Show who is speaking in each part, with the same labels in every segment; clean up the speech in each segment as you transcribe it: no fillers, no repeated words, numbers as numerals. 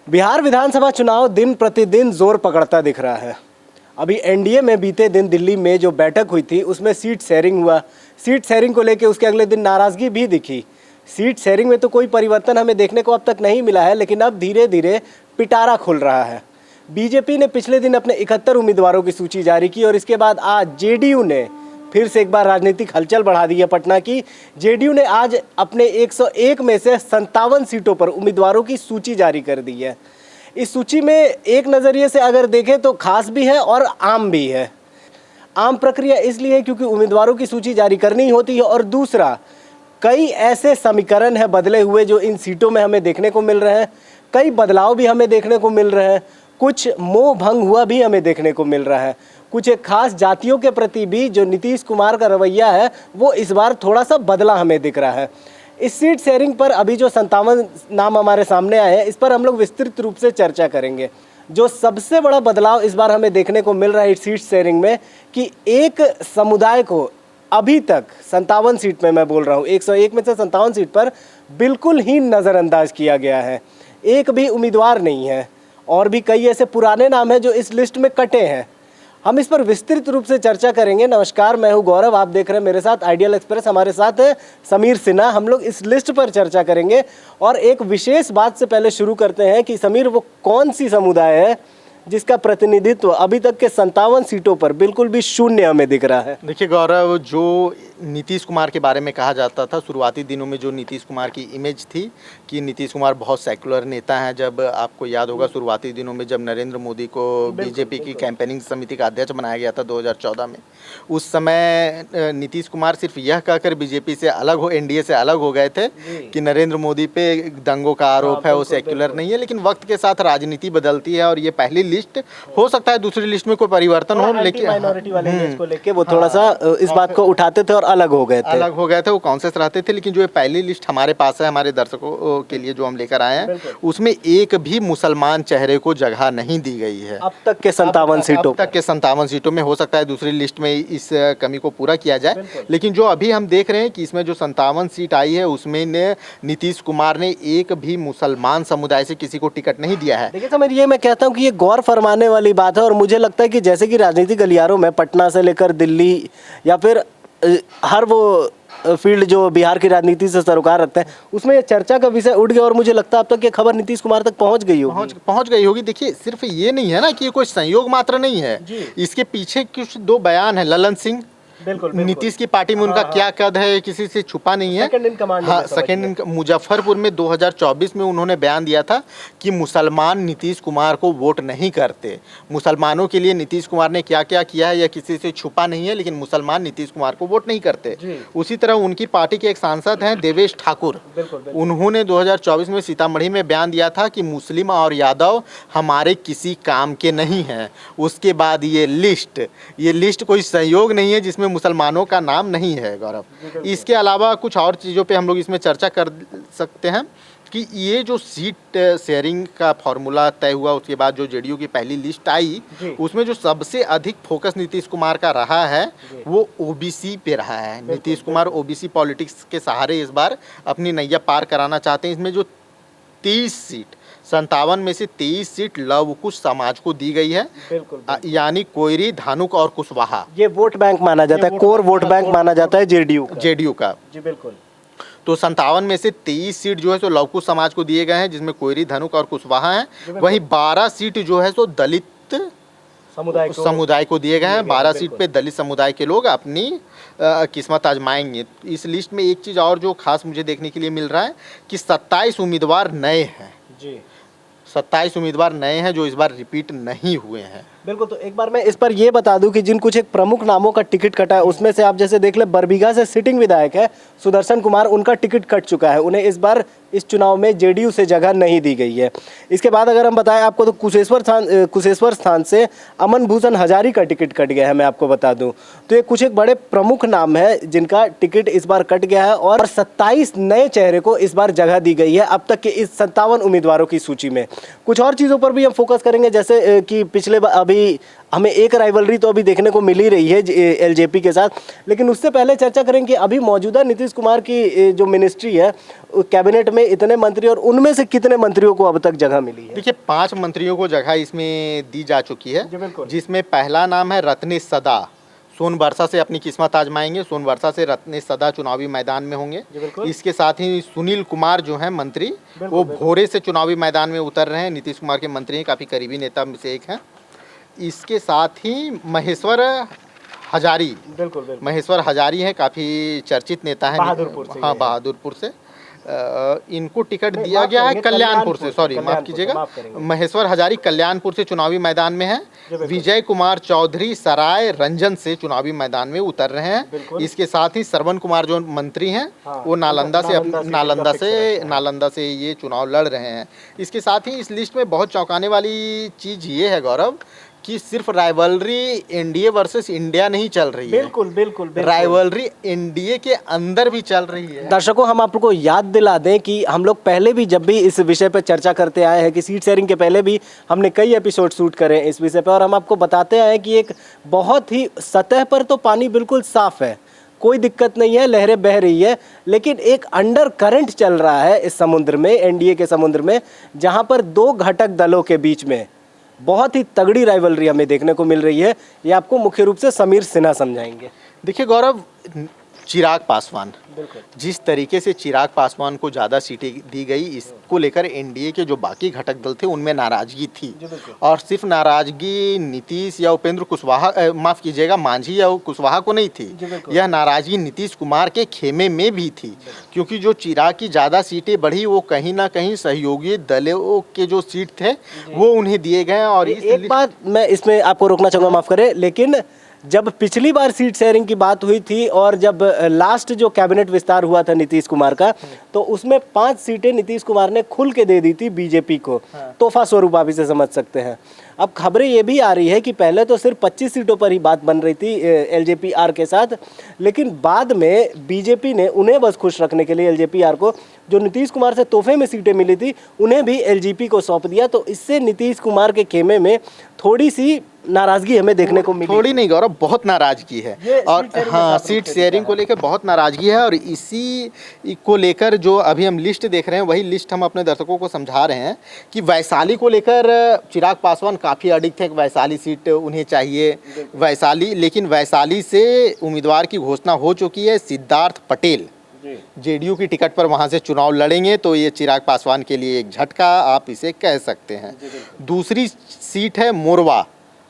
Speaker 1: बिहार विधानसभा चुनाव दिन प्रतिदिन जोर पकड़ता दिख रहा है। अभी एनडीए में बीते दिन दिल्ली में जो बैठक हुई थी उसमें सीट शेयरिंग हुआ। सीट शेयरिंग को लेकर उसके अगले दिन नाराज़गी भी दिखी। सीट शेयरिंग में तो कोई परिवर्तन हमें देखने को अब तक नहीं मिला है, लेकिन अब धीरे धीरे पिटारा खुल रहा है। बीजेपी ने पिछले दिन अपने 71 उम्मीदवारों की सूची जारी की और इसके बाद आज जेडीयू ने फिर से एक बार राजनीतिक हलचल बढ़ा दी है पटना की। जेडीयू ने आज अपने 101 में से 57 सीटों पर उम्मीदवारों की सूची जारी कर दी है। इस सूची में एक नज़रिए से अगर देखें तो खास भी है और आम भी है। आम प्रक्रिया इसलिए है क्योंकि उम्मीदवारों की सूची जारी करनी होती है, और दूसरा कई ऐसे समीकरण हैं बदले हुए जो इन सीटों में हमें देखने को मिल रहे हैं। कई बदलाव भी हमें देखने को मिल रहे हैं, कुछ मोह भंग हुआ भी हमें देखने को मिल रहा है। कुछ एक खास जातियों के प्रति भी जो नीतीश कुमार का रवैया है वो इस बार थोड़ा सा बदला हमें दिख रहा है। इस सीट शेयरिंग पर अभी जो 57 नाम हमारे सामने आए हैं, इस पर हम लोग विस्तृत रूप से चर्चा करेंगे। जो सबसे बड़ा बदलाव इस बार हमें देखने को मिल रहा है इस सीट शेयरिंग में कि एक समुदाय को अभी तक 57 सीट में, मैं बोल रहा हूँ 101 में से 57 सीट पर बिल्कुल ही नज़रअंदाज किया गया है। एक भी उम्मीदवार नहीं है और भी कई ऐसे पुराने नाम हैं जो इस लिस्ट में कटे हैं। हम इस पर विस्तृत रूप से चर्चा करेंगे। नमस्कार, मैं हूं गौरव, आप देख रहे हैं मेरे साथ आइडियल एक्सप्रेस। हमारे साथ है समीर सिन्हा। हम लोग इस लिस्ट पर चर्चा करेंगे और एक विशेष बात से पहले शुरू करते हैं कि समीर, वो कौन सी समुदाय है जिसका प्रतिनिधित्व अभी तक के 57 सीटों पर बिल्कुल भी शून्य हमें दिख रहा है?
Speaker 2: देखिए गौरव, जो नीतीश कुमार के बारे में कहा जाता था शुरुआती दिनों में, जो नीतीश कुमार की इमेज थी कि नीतीश कुमार बहुत सेकुलर नेता हैं। जब आपको याद होगा शुरुआती दिनों में जब नरेंद्र मोदी को बीजेपी की कैंपेनिंग समिति का अध्यक्ष बनाया गया था 2014 में, उस समय नीतीश कुमार सिर्फ यह कहकर बीजेपी से अलग हो, एनडीए से अलग हो गए थे कि नरेंद्र मोदी पे दंगों का आरोप है, वो सेक्युलर नहीं है। लेकिन वक्त के साथ राजनीति बदलती है और ये पहली लिस्ट हो सकता है दूसरी लिस्ट में कोई परिवर्तन हो, लेकिन
Speaker 1: माइनॉरिटी वाले इसको लेके वो थोड़ा सा इस बात को उठाते थे और अलग हो गए थे,
Speaker 2: वो कॉन्शियस रहते थे। लेकिन जो ये पहली लिस्ट हमारे पास है, हमारे दर्शकों के लिए जो हम लेकर आए हैं, उसमें एक भी मुसलमान चेहरे को जगह नहीं दी गई है
Speaker 1: अब तक के 57 सीटों।
Speaker 2: अब तक के 57 सीटों में हो सकता है दूसरी लिस्ट में इस कमी को पूरा किया जाए। लेकिन जो अभी हम देख रहे हैं कि इसमें जो 57 सीट आई है उसमें नीतीश कुमार ने एक भी मुसलमान समुदाय से किसी को टिकट नहीं दिया है।
Speaker 1: देखिए समीर, ये मैं कहता हूँ कि ये गौर फरमाने वाली बात है और मुझे लगता है कि जैसे कि राजनीतिक गलियारों में पटना से लेकर दिल्ली या फिर हर वो फील्ड जो बिहार की राजनीति से सरोकार रखते हैं, उसमें ये चर्चा का विषय उठ गया और मुझे लगता है अब तक ये खबर नीतीश कुमार तक पहुंच गई होगी।
Speaker 2: देखिए सिर्फ ये नहीं है ना कि ये कोई संयोग मात्र नहीं है, इसके पीछे कुछ दो बयान है। ललन सिंह,
Speaker 1: बिल्कुल।
Speaker 2: नीतीश की पार्टी में उनका क्या कद है किसी से छुपा नहीं है।
Speaker 1: Second in command.
Speaker 2: हाँ, सेकंड इन। मुजफ्फरपुर में 2024 में उन्होंने बयान दिया था कि मुसलमान नीतीश कुमार को वोट नहीं करते। मुसलमानों के लिए नीतीश कुमार ने क्या क्या किया है यह किसी से छुपा नहीं है, लेकिन मुसलमान नीतीश कुमार को वोट नहीं करते। उसी तरह उनकी पार्टी के एक सांसद हैं देवेश ठाकुर, उन्होंने 2024 में सीतामढ़ी में बयान दिया था कि मुस्लिम और यादव हमारे किसी काम के नहीं हैं। उसके बाद ये लिस्ट कोई सहयोग नहीं है जिसमें मुसलमानों का नाम नहीं है गौरव। इसके अलावा कुछ और चीज़ों पे हम लोग इसमें चर्चा कर सकते हैं कि ये जो सीट शेयरिंग का फॉर्मूला तय हुआ, उसके बाद जो जेडीयू की पहली लिस्ट आई उसमें जो सबसे अधिक फोकस नीतीश कुमार का रहा है वो ओबीसी पे रहा है। नीतीश कुमार ओबीसी पॉलिटिक्स के सहारे इस बार अपनी नैया पार कराना चाहते हैं। इसमें जो 30 सीट, 57 में से 23 सीट लव कुश समाज को दी गई है, यानी कोयरी, धानुक और कुशवाहा।
Speaker 1: ये वोट बैंक माना जाता है, कोर वोट बैंक माना जाता है जेडीयू का।
Speaker 2: जी बिल्कुल। तो 57 में से 23 सीट जो है सो लव कुश समाज को दिए गए हैं, जिसमें कोयरी, धानुक और कुशवाहा हैं। वहीं 12 सीट जो है सो दलित समुदाय को दिए गए हैं। 12 सीट पे दलित समुदाय के लोग अपनी किस्मत आजमाएंगे। इस लिस्ट में एक चीज़ और जो खास मुझे देखने के लिए मिल रहा है कि 27 उम्मीदवार नए हैं। 27 उम्मीदवार नए हैं जो इस बार रिपीट नहीं हुए हैं।
Speaker 1: बिल्कुल। तो एक बार मैं इस पर ये बता दूं कि जिन कुछ एक प्रमुख नामों का टिकट कटा है उसमें से आप जैसे देख ले, बरबीघा से सिटिंग विधायक है सुदर्शन कुमार, उनका टिकट कट चुका है। उन्हें इस बार इस चुनाव में जेडीयू से जगह नहीं दी गई है। इसके बाद अगर हम बताएं आपको तो कुशेश्वर स्थान से अमन भूषण हजारी का टिकट कट गया है, मैं आपको बता दूं। तो ये कुछ एक बड़े प्रमुख नाम है जिनका टिकट इस बार कट गया है और 27 नए चेहरे को इस बार जगह दी गई है अब तक के इस 57 उम्मीदवारों की सूची में। कुछ और चीज़ों पर भी हम फोकस करेंगे, जैसे कि पिछले अभी हमें एक राइवलरी तो अभी देखने को मिल ही रही है एलजेपी के साथ, लेकिन उससे पहले चर्चा करें कि अभी मौजूदा नीतीश कुमार की जो मिनिस्ट्री है, कैबिनेट में इतने मंत्री और उनमें से कितने मंत्रियों को अब तक जगह मिली है?
Speaker 2: देखिए 5 मंत्रियों को जगह इसमें दी जा चुकी है,
Speaker 1: जी, बिल्कुल।
Speaker 2: जिसमें पहला नाम है रत्नेश सदा। सोनबरसा से अपनी किस्मत आजमाएंगे, सोनबरसा से रत्नेश सदा चुनावी मैदान में होंगे।
Speaker 1: जी, बिल्कुल।
Speaker 2: इसके साथ ही सुनील कुमार जो है मंत्री, वो भोरे से चुनावी मैदान में उतर रहे हैं, नीतीश कुमार के मंत्री हैं, काफ़ी करीबी नेता में से एक हैं। इसके साथ ही महेश्वर हजारी,
Speaker 1: बिल्कुल
Speaker 2: महेश्वर हजारी हैं, काफ़ी चर्चित नेता हैं,
Speaker 1: बहादुरपुर से।
Speaker 2: हाँ, बहादुरपुर से। इनको टिकट दिया गया है कल्याणपुर से, सॉरी माफ कीजिएगा, महेश्वर हजारी कल्याणपुर से चुनावी मैदान में है। विजय कुमार चौधरी सराय रंजन से चुनावी मैदान में उतर रहे हैं। इसके साथ ही श्रवण कुमार जो मंत्री हैं, वो नालंदा से ये चुनाव लड़ रहे हैं। इसके साथ ही इस लिस्ट में बहुत चौंकाने वाली चीज़ ये है गौरव कि सिर्फ राइवलरी एनडीए वर्सेस इंडिया नहीं चल रही है, बिल्कुल राइवलरी एनडीए के अंदर भी चल रही है।
Speaker 1: दर्शकों, हम आपको याद दिला दें कि हम लोग पहले भी जब भी इस विषय पर चर्चा करते आए हैं कि सीट शेयरिंग के पहले भी हमने कई एपिसोड शूट करे इस विषय पर, और हम आपको बताते आए कि एक बहुत ही सतह पर तो पानी बिल्कुल साफ है, कोई दिक्कत नहीं है, लहरें बह रही है, लेकिन एक अंडर करंट चल रहा है इस समुद्र में, एनडीए के समुद्र में, जहां पर 2 घटक दलों के बीच में बहुत ही तगड़ी राइवलरी हमें देखने को मिल रही है। ये आपको मुख्य रूप से समीर सिन्हा समझाएंगे।
Speaker 2: देखिए गौरव, चिराग पासवान, जिस तरीके से चिराग पासवान को ज़्यादा सीटें दी गई, इसको लेकर एनडीए के जो बाकी घटक दल थे उनमें नाराजगी थी, और सिर्फ नाराजगी नीतीश या उपेंद्र कुशवाहा, माफ़ कीजिएगा, मांझी या कुशवाहा को नहीं थी, यह नाराजगी नीतीश कुमार के खेमे में भी थी, क्योंकि जो चिराग की ज़्यादा सीटें बढ़ी वो कहीं ना कहीं सहयोगी दलों के जो सीट थे वो उन्हें दिए गए। और
Speaker 1: एक बात मैं इसमें आपको रोकना चाहूँगा, माफ़ करें, लेकिन जब पिछली बार सीट शेयरिंग की बात हुई थी और जब लास्ट जो कैबिनेट विस्तार हुआ था नीतीश कुमार का, तो उसमें 5 सीटें नीतीश कुमार ने खुल के दे दी थी बीजेपी को, तोहफा स्वरूप आप इसे समझ सकते हैं। अब खबरें ये भी आ रही है कि पहले तो सिर्फ 25 सीटों पर ही बात बन रही थी एलजेपीआर के साथ, लेकिन बाद में बीजेपी ने उन्हें बस खुश रखने के लिए एलजेपीआर को जो नीतीश कुमार से तोहफे में सीटें मिली थी उन्हें भी एलजेपी को सौंप दिया। तो इससे नीतीश कुमार के खेमे में थोड़ी सी नाराजगी हमें देखने को मिली।
Speaker 2: थोड़ी नहीं गौरव, बहुत नाराजगी है, और हाँ, सीट शेयरिंग को लेकर बहुत नाराजगी है, और इसी को लेकर जो अभी हम लिस्ट देख रहे हैं वही लिस्ट हम अपने दर्शकों को समझा रहे हैं कि वैशाली को लेकर चिराग पासवान काफ़ी अडिग थे, वैशाली सीट उन्हें चाहिए, वैशाली, लेकिन वैशाली से उम्मीदवार की घोषणा हो चुकी है, सिद्धार्थ पटेल जेडीयू की टिकट पर वहां से चुनाव लड़ेंगे, तो ये चिराग पासवान के लिए एक झटका आप इसे कह सकते हैं। दूसरी सीट है मोरवा,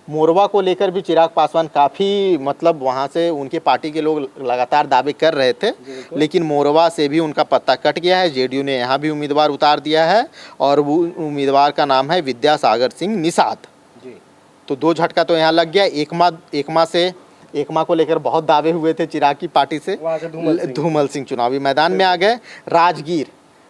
Speaker 2: मोरवा को लेकर भी चिराग पासवान काफ़ी, मतलब वहाँ से उनके पार्टी के लोग लगातार दावे कर रहे थे, लेकिन मोरवा से भी उनका पत्ता कट गया है, जेडीयू ने यहाँ भी उम्मीदवार उतार दिया है, और वो उम्मीदवार का नाम है विद्यासागर सिंह निषाद। तो 2 झटका तो यहाँ लग गया। एकमा को लेकर बहुत दावे हुए थे चिराग की पार्टी से, धूमल सिंह चुनावी मैदान में आ गए।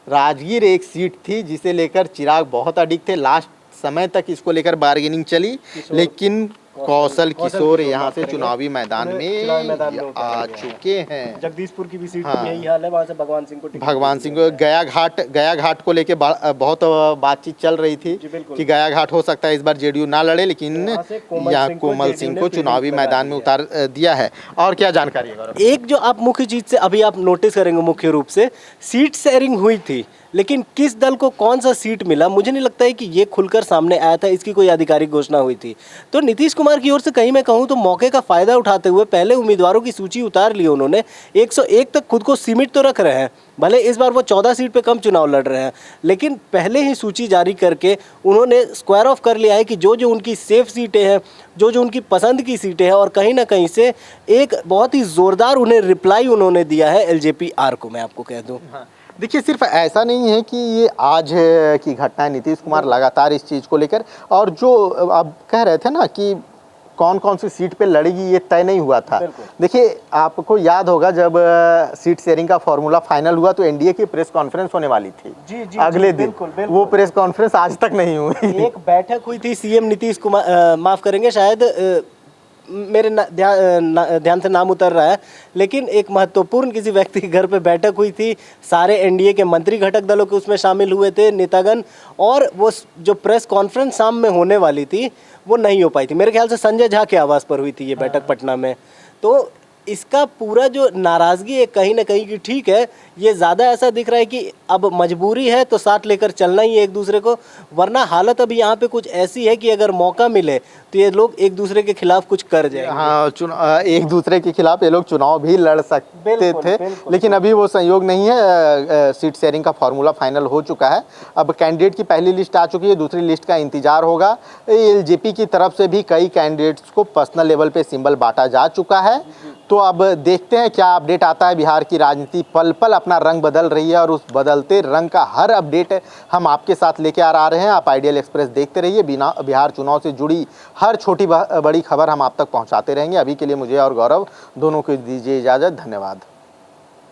Speaker 2: राजगीर एक सीट थी जिसे लेकर चिराग बहुत अडिग थे, लास्ट समय तक इसको लेकर बार्गेनिंग चली, लेकिन कौशल किशोर यहाँ से चुनावी मैदान में आ चुके हैं।
Speaker 1: जगदीशपुर की भी सीट यही हाल है, वहाँ से भगवान सिंह
Speaker 2: को गया घाट को लेके बहुत बातचीत चल रही थी कि गया घाट हो सकता है इस बार जेडीयू ना लड़े, लेकिन यहाँ कोमल सिंह को चुनावी मैदान में उतार दिया है। और क्या जानकारी है?
Speaker 1: एक जो आप मुख्य चीज से अभी आप नोटिस करेंगे, मुख्य रूप से सीट शेयरिंग हुई थी, लेकिन किस दल को कौन सा सीट मिला मुझे नहीं लगता है कि ये खुलकर सामने आया था, इसकी कोई आधिकारिक घोषणा हुई थी। तो नीतीश कुमार की ओर से कहीं मैं कहूँ तो मौके का फायदा उठाते हुए पहले उम्मीदवारों की सूची उतार ली उन्होंने, 101 तक खुद को सीमित तो रख रहे हैं, भले इस बार वो 14 सीट पे कम चुनाव लड़ रहे हैं, लेकिन पहले ही सूची जारी करके उन्होंने स्क्वायर ऑफ कर लिया है कि जो जो उनकी सेफ सीटें हैं, जो जो उनकी पसंद की सीटें हैं, और कहीं ना कहीं से एक बहुत ही ज़ोरदार उन्हें रिप्लाई उन्होंने दिया है एलजेपीआर को, मैं आपको कह दूँ।
Speaker 2: देखिए, सिर्फ ऐसा नहीं है कि ये आज की घटना है, नीतीश कुमार लगातार इस चीज़ को लेकर, और जो आप कह रहे थे ना कि कौन कौन सी सीट पे लड़ेगी ये तय नहीं हुआ था। देखिए, आपको याद होगा जब सीट शेयरिंग का फॉर्मूला फाइनल हुआ तो एनडीए की प्रेस कॉन्फ्रेंस होने वाली थी अगले दिन, वो प्रेस कॉन्फ्रेंस आज तक नहीं हुई।
Speaker 1: एक बैठक हुई थी, सीएम नीतीश कुमार, माफ करेंगे शायद मेरे ध्यान से नाम उतर रहा है, लेकिन एक महत्वपूर्ण किसी व्यक्ति के घर पे बैठक हुई थी, सारे एनडीए के मंत्री घटक दलों के उसमें शामिल हुए थे नेतागण, और वो जो प्रेस कॉन्फ्रेंस शाम में होने वाली थी वो नहीं हो पाई थी। मेरे ख्याल से संजय झा के आवास पर हुई थी ये बैठक पटना में। तो इसका पूरा जो नाराज़गी है कहीं ना कहीं की, ठीक है, ये ज़्यादा ऐसा दिख रहा है कि अब मजबूरी है तो साथ लेकर चलना ही है एक दूसरे को, वरना हालत अभी यहाँ पे कुछ ऐसी है कि अगर मौका मिले तो ये लोग एक दूसरे के खिलाफ कुछ कर जाएंगे।
Speaker 2: हाँ, एक दूसरे के खिलाफ ये लोग चुनाव भी लड़ सकते थे, लेकिन अभी वो संयोग नहीं है। सीट शेयरिंग का फॉर्मूला फाइनल हो चुका है। अब कैंडिडेट की पहली लिस्ट आ चुकी है, दूसरी लिस्ट का इंतजार होगा। एलजेपी की तरफ से भी कई कैंडिडेट्स को पर्सनल लेवल पे सिंबल बांटा जा चुका है। तो अब देखते हैं क्या अपडेट आता है। बिहार की राजनीति पल पल अपना रंग बदल रही है और उस बदलते रंग का हर अपडेट हम आपके साथ लेके आ रहे हैं। आप आइडियल एक्सप्रेस देखते रहिए। बिहार चुनाव से जुड़ी हर छोटी बड़ी खबर हम आप तक पहुंचाते रहेंगे। अभी के लिए मुझे और गौरव दोनों को दीजिए इजाज़त। धन्यवाद।